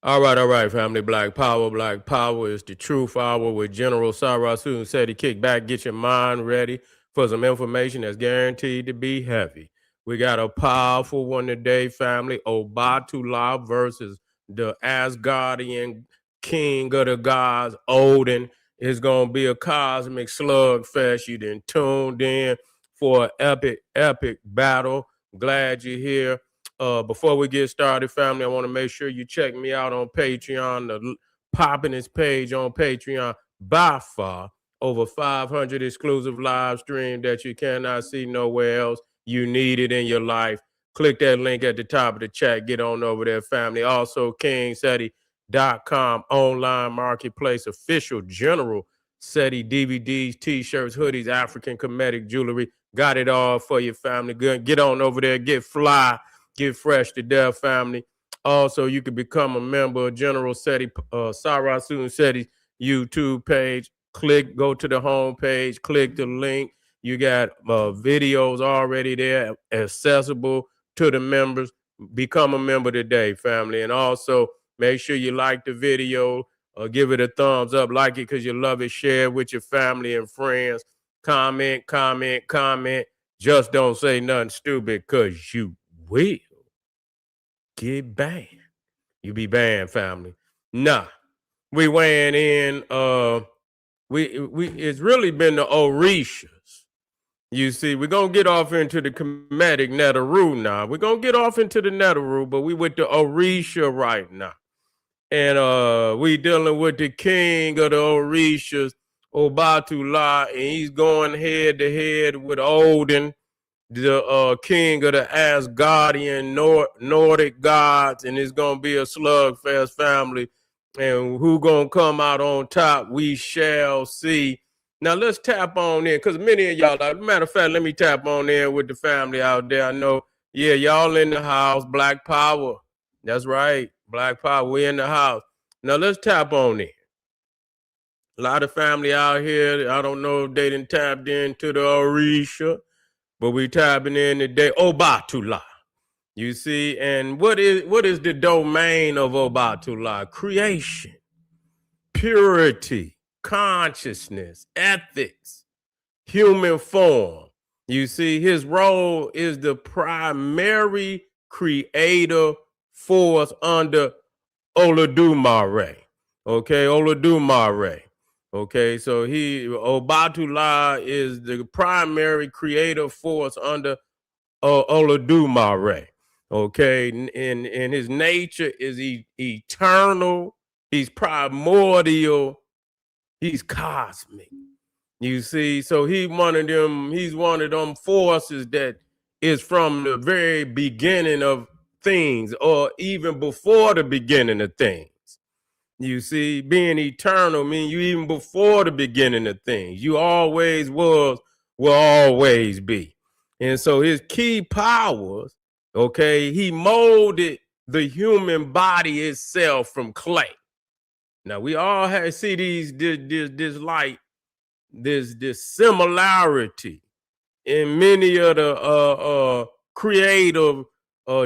All right, family. Black Power. Black Power is the truth hour with General Sarasu said he kick back, get your mind ready for some information that's guaranteed to be heavy. We got a powerful one today, family. Obatala versus the Asgardian king of the gods, Odin. It's going to be a cosmic slugfest. You done tuned in for an epic battle. Glad you're here. Before we get started, family, I want to make sure you check me out on Patreon. The Poppin'est page on Patreon, by far over 500 exclusive live stream that you cannot see nowhere else. You need it in your life. Click that link at the top of the chat. Get on over there, family. Also, KingSeti.com online marketplace, official General Seti DVDs, T-shirts, hoodies, African comedic jewelry. Got it all for your family. Good. Get on over there. Get fly. Get fresh to death, family. Also, you can become a member of General Seti, Sarasun Seti's YouTube page. Go to the home page, click the link. You got videos already there accessible to the members. Become a member today, family. And also, make sure you like the video, give it a thumbs up, like it because you love it, share it with your family and friends. Comment. Just don't say nothing stupid because you will get banned. You be banned, family. Nah, we weighing in. It's really been the Orishas. You see, we're gonna get off into the comedic Netaru now. We're gonna get off into the Netaru, but we with the Orisha right now. And we dealing with the king of the Orishas, Obatala, and he's going head to head with Odin, the king of the Asgardian Nordic gods, and it's gonna be a slugfest, family. And who gonna come out on top? We shall see. Now let's tap on in, because many of y'all, matter of fact, let me tap on in with the family out there. I know, yeah, y'all in the house, Black Power. That's right, Black Power, we in the house. Now let's tap on in. A lot of family out here, I don't know if they done tapped into the Orisha, but we tapping in today. Obatala. You see, and what is the domain of Obatala? Creation, purity, consciousness, ethics, human form. You see, his role is the primary creator force under Olodumare. Okay, Olodumare. Okay, so Obatala is the primary creator force under Olodumare. Okay, and his nature is eternal. He's primordial. He's cosmic. You see, so he's one of them forces that is from the very beginning of things, or even before the beginning of things. You see, being eternal means you even before the beginning of things. You always was, will always be. And so his key powers, okay, he molded the human body itself from clay. Now we all see this similarity in many of the creative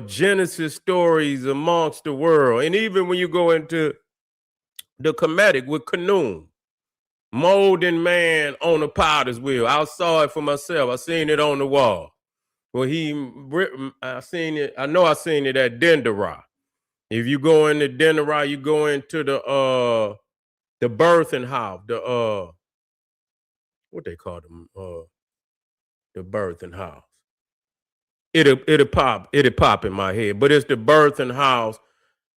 Genesis stories amongst the world. And even when you go into the comedic with Kanoon, molding man on a potter's wheel. I saw it for myself. I seen it on the wall. Well, I seen it. I know I seen it at Dendera. If you go into Dendera, you go into the birthing house. The what they call them? The birthing house. It'll pop in my head, but it's the birthing house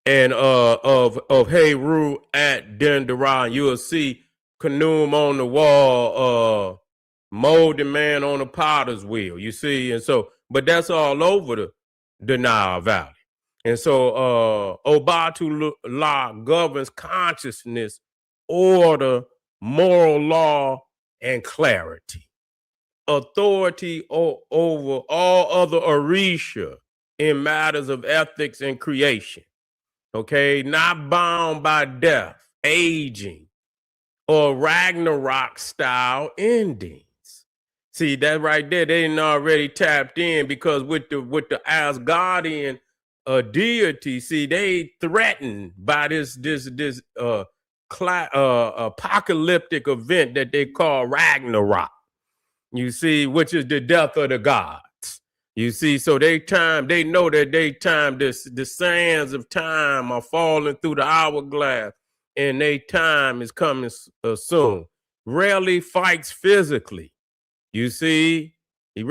and of Heru at Dendera. You'll see Kanoom on the wall, molding man on a potter's wheel. You see, and so, but that's all over the Nile Valley. And so Obatala governs consciousness, order, moral law, and clarity. Authority over all other Orisha in matters of ethics and creation. Okay, not bound by death, aging, or Ragnarok style endings. See that right there, they didn't already tapped in, because with the Asgardian deity. See, they threatened by this apocalyptic event that they call Ragnarok. You see, which is the death of the gods. You see, so they know that the sands of time are falling through the hourglass, and their time is coming soon. Rarely fights physically. You see, his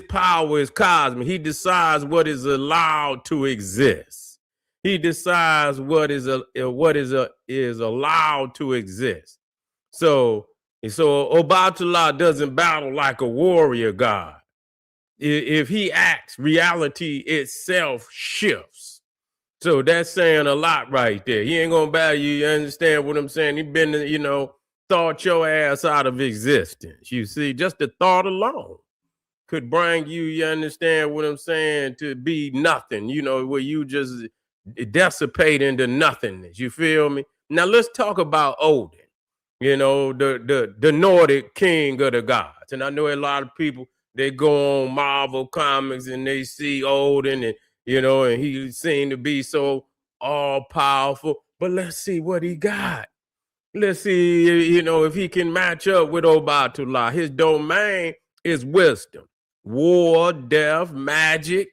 power is cosmic. He decides what is allowed to exist. He decides what is allowed to exist. So Obatala doesn't battle like a warrior god. If he acts, reality itself shifts. So that's saying a lot right there. He ain't gonna battle you. You understand what I'm saying? He been, thought your ass out of existence. You see, just the thought alone could bring you, you understand what I'm saying, to be nothing, where you just dissipate into nothingness. You feel me? Now let's talk about Odin, the Nordic king of the gods. And I know a lot of people, they go on Marvel comics and they see Odin and he seemed to be so all powerful. But let's see what he got. Let's see, if he can match up with Obatala. His domain is wisdom, war, death, magic.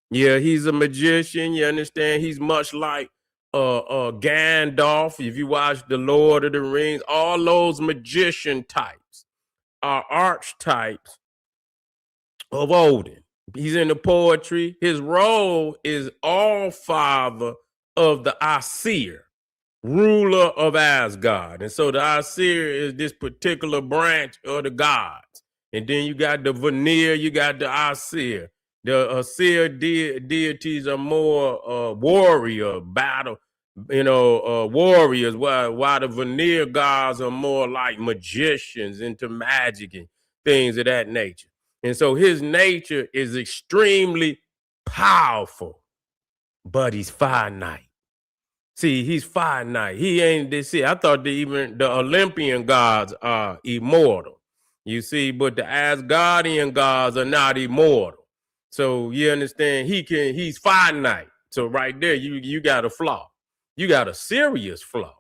Yeah, he's a magician. You understand? He's much like Gandalf. If you watch The Lord of the Rings, all those magician types are archetypes of Odin. He's in the poetry. His role is all father of the Aesir, ruler of Asgard. And so the Aesir is this particular branch of the gods. And then you got the Vanir, you got the Aesir. The Aesir deities are more warrior, battle, warriors, while the Vanir gods are more like magicians into magic and things of that nature. And so his nature is extremely powerful, but he's finite. See, he's finite. He ain't this. See, I thought even the Olympian gods are immortal. You see, but the Asgardian gods are not immortal. So you understand? He's finite. So right there, you got a flaw. You got a serious flaw.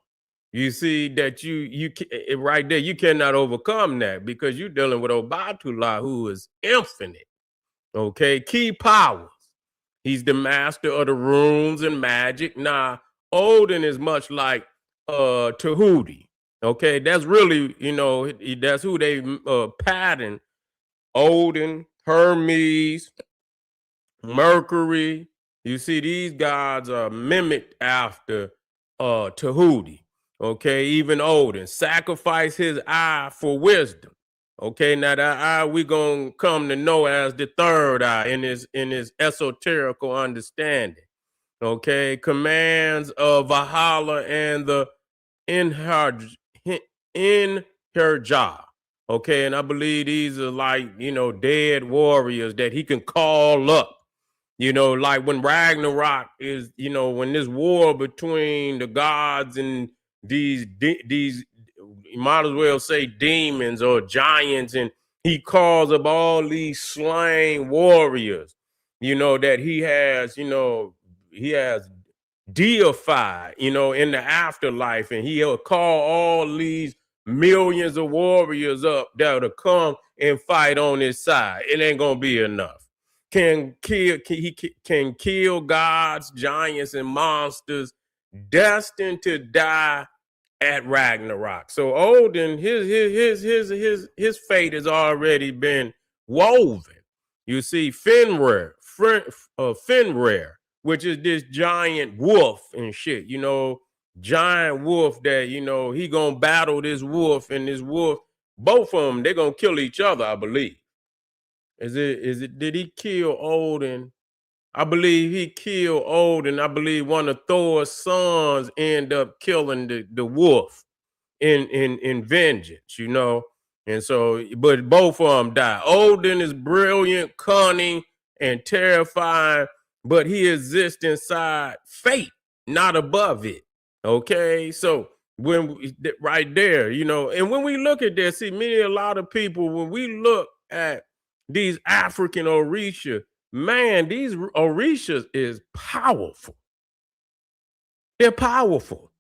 You see that you right there, you cannot overcome that because you're dealing with Obatala, who is infinite. Okay, key powers. He's the master of the runes and magic. Nah, Odin is much like Tahuti. Okay, that's really, that's who they pattern. Odin, Hermes, Mercury. You see, these gods are mimicked after Tahuti. Okay, even Odin sacrifice his eye for wisdom. Okay, now that eye we gonna come to know as the third eye in his esoterical understanding. Okay, commands of Valhalla and the Inherja. Okay, and I believe these are like dead warriors that he can call up. Like when Ragnarok is, when this war between the gods and these you might as well say demons or giants, and he calls up all these slain warriors, that he has deified, in the afterlife, and he'll call all these millions of warriors up that'll come and fight on his side. It ain't gonna be enough. Can kill gods, giants, and monsters destined to die at Ragnarok. So Odin, his fate has already been woven. You see, Fenrir, which is this giant wolf and shit, giant wolf that, he gonna battle this wolf, and this wolf, both of them, they're gonna kill each other, I believe. Did he kill Odin? I believe he killed Odin. I believe one of Thor's sons end up killing the wolf in vengeance, And so, but both of them die. Odin is brilliant, cunning, and terrifying, but he exists inside fate, not above it. Okay, so right there, and when we look at this, see, a lot of people, when we look at these African Orisha, man, these Orishas is powerful. They're powerful.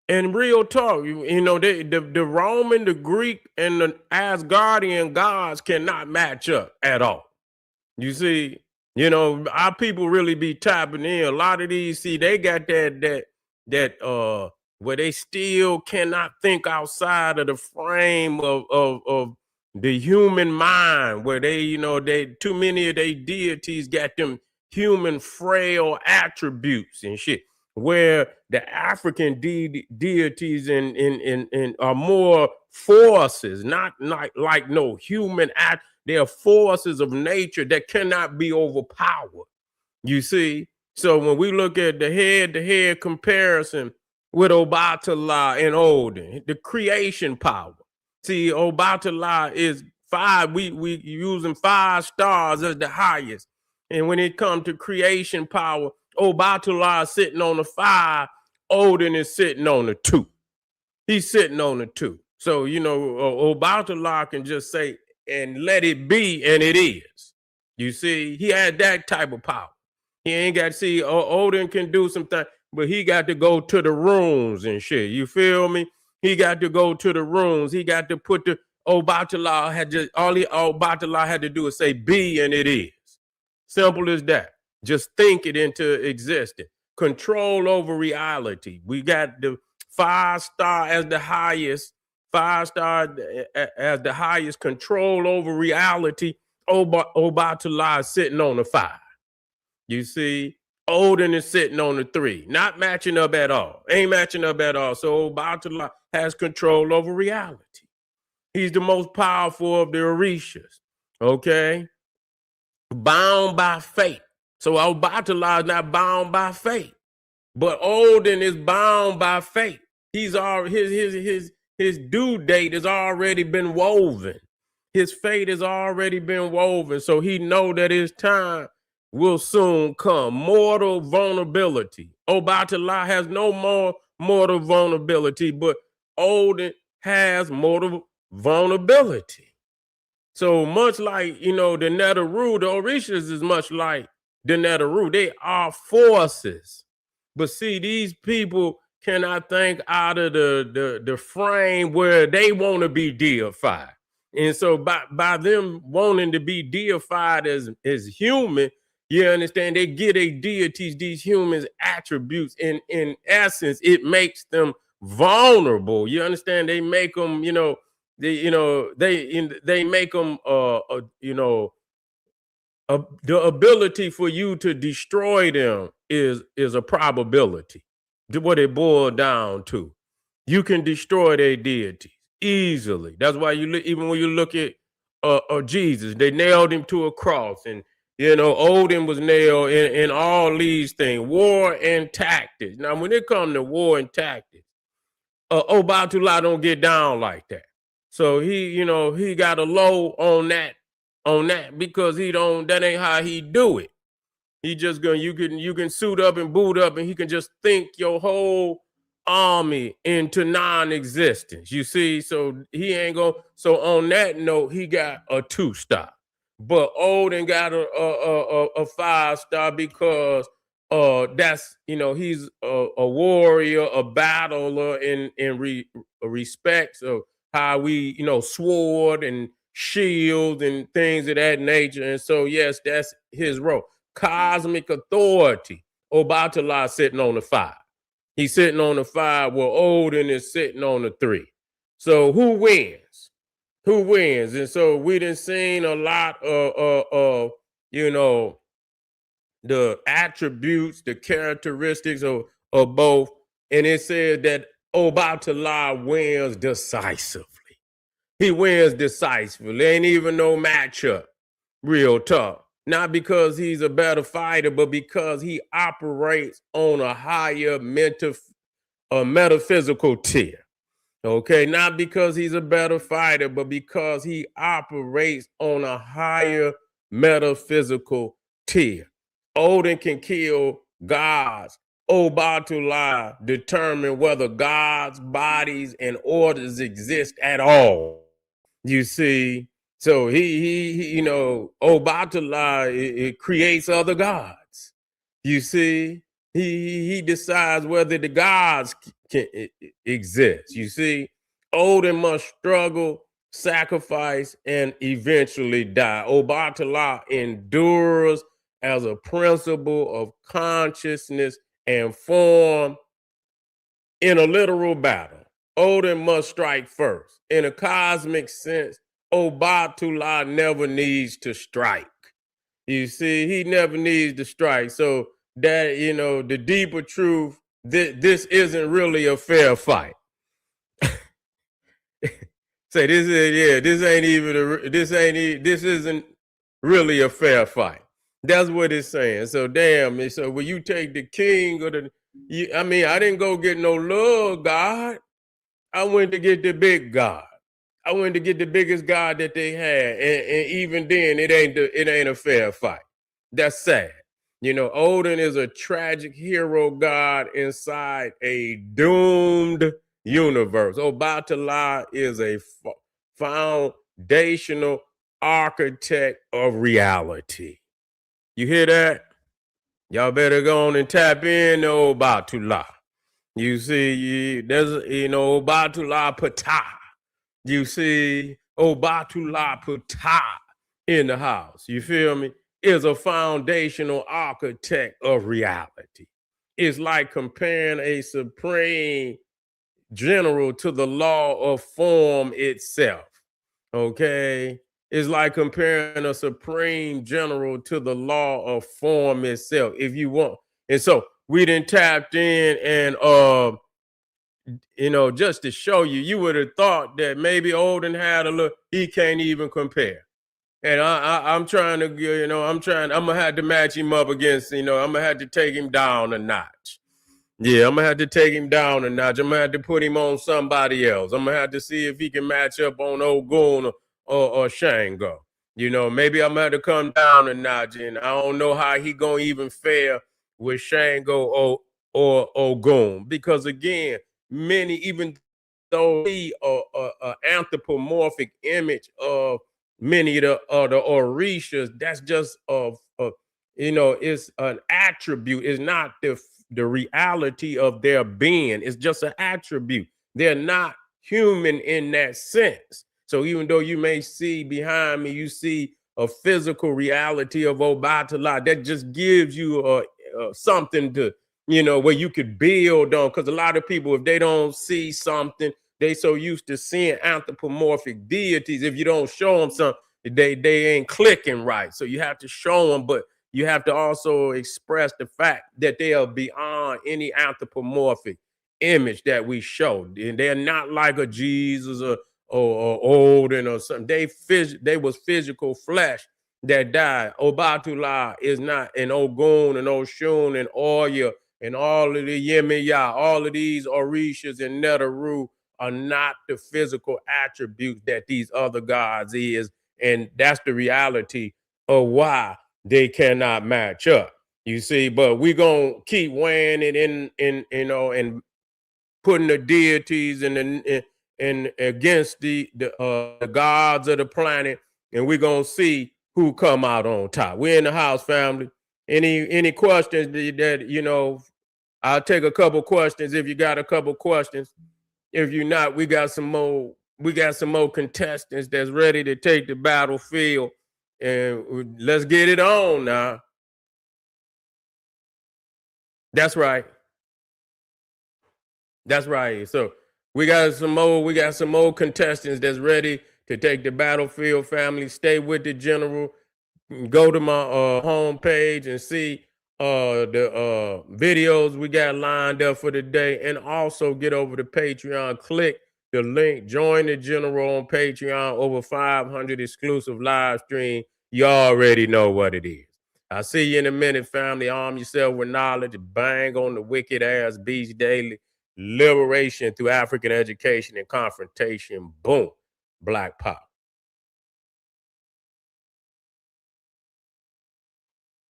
And real talk, you know, the Roman, the Greek, and the Asgardian gods cannot match up at all. You see, you know, our people really be tapping in. A lot of these, see, they got that where they still cannot think outside of the frame of the human mind, where they, you know, they too many of their deities got them human frail attributes and shit. Where the African deities and are more forces, not like no human act. They are forces of nature that cannot be overpowered. You see? So when we look at the head-to-head comparison with Obatala and Odin, the creation power. See, Obatala is five. We using 5 stars as the highest. And when it comes to creation power, Obatala is sitting on the 5. Odin is sitting on the 2. He's sitting on the 2. So, you know, Obatala can just say, and let it be, and it is. You see, he had that type of power. He ain't got to see, Odin can do some things, but he got to go to the rooms and shit. You feel me? He got to go to the rooms. He got to put the Obatala had just all Obatala had to do is say be, and it is. Simple as that. Just think it into existence. Control over reality. We got the 5-star as the highest, 5-star as the highest control over reality. Obatala is sitting on the 5. You see, Odin is sitting on the 3, not matching up at all. Ain't matching up at all. So Obatala has control over reality. He's the most powerful of the Orishas. Okay, bound by fate. So Obatala is not bound by fate, but Odin is bound by fate. He's already his due date has already been woven. His fate has already been woven, so he know that his time will soon come. Mortal vulnerability. Obatala has no more mortal vulnerability, but Odin has mortal vulnerability. So much like, you know, the Neteru, the Orishas is much like the Neteru. They are forces. But see, these people cannot think out of the frame where they want to be deified. And so by them wanting to be deified as human, you understand, they get a deities, these humans attributes. In essence, it makes them vulnerable. You understand? They make them, they make them the ability for you to destroy them is a probability. What it boiled down to. You can destroy their deities easily. That's why even when you look at Jesus, they nailed him to a cross, and you know Odin was nailed in all these things, war and tactics. Now, when it comes to war and tactics, Obatala don't get down like that. So he got a low on that because that ain't how he do it. He just you can suit up and boot up, and he can just think your whole army into non-existence. You see, so he ain't gonna. So on that note, he got a 2-star, but Odin got a 5-star because that's he's a warrior, a battler in respects of how we sword and shield and things of that nature. And so yes, that's his role. Cosmic authority. Obatala sitting on the 5. He's sitting on the 5 while Odin is sitting on the 3. So who wins? Who wins? And so we done seen a lot of the attributes, the characteristics of both. And it says that Obatala wins decisively. He wins decisively. There ain't even no matchup. Real talk. Not because he's a better fighter, but because he operates on a higher metaphysical tier. Okay, not because he's a better fighter, but because he operates on a higher metaphysical tier. Odin can kill gods. Obatala determine whether gods, bodies, and orders exist at all. You see? So he Obatala, it creates other gods. You see, he decides whether the gods can exist. You see, Odin must struggle, sacrifice, and eventually die. Obatala endures as a principle of consciousness and form in a literal battle. Odin must strike first. In a cosmic sense, Obatala never needs to strike. You see, he never needs to strike. So that, the deeper truth, this isn't really a fair fight. Say this this isn't really a fair fight. That's what it's saying. So damn, so when you take the king or I didn't go get no little God. I went to get the big God. I went to get the biggest God that they had, and even then, it ain't a fair fight. That's sad. Odin is a tragic hero god inside a doomed universe. Obatala is a foundational architect of reality. You hear that? Y'all better go on and tap in to Obatala. You see, there's Obatala Pata. You see, Obatala Pata in the house. You feel me? Is a foundational architect of reality. It's like comparing a supreme general to the law of form itself. Okay? It's like comparing a supreme general to the law of form itself, if you want. And so we done tapped in and just to show you, you would have thought that maybe Odin had a little, he can't even compare. And I'm trying to, I'm gonna have to match him up against, I'm gonna have to take him down a notch. Yeah, I'm gonna have to take him down a notch. I'm gonna have to put him on somebody else. I'm gonna have to see if he can match up on Ogun or Shango. Maybe I'm gonna have to come down a notch, and I don't know how he gonna even fare with Shango or Ogun, because again, many, even though he anthropomorphic image of many of the Orishas, that's just it's an attribute. It's not the reality of their being. It's just an attribute. They're not human in that sense. So even though you may see behind me, you see a physical reality of Obatala, that just gives you something to, where you could build on. Because a lot of people, if they don't see something, they so used to seeing anthropomorphic deities. If you don't show them something, they ain't clicking right. So you have to show them, but you have to also express the fact that they are beyond any anthropomorphic image that we show. And they're not like a Jesus or Odin or something. They was physical flesh that died. Obatala is not, an Ogun and Oshun and Oya and all of the Yemiya, all of these Orishas and Neteru are not the physical attributes that these other gods is. And that's the reality of why they cannot match up. You see, but we're gonna keep weighing it in and putting the deities and against the gods of the planet, and we're gonna see who come out on top. We're in the house, family. Any questions that I'll take a couple questions if you got a couple questions. If you're not, we got some more contestants that's ready to take the battlefield, and let's get it on now. That's right. That's right. So we got some more contestants that's ready to take the battlefield, family. Stay with the general. Go to my homepage and see the videos we got lined up for the day, and also get over to Patreon, click the link, join the general on Patreon. Over 500 exclusive live stream. You already know what it is. I'll see you in a minute, family. Arm yourself with knowledge. Bang on the wicked ass beast daily. Liberation through African education and confrontation. Boom. Black Power.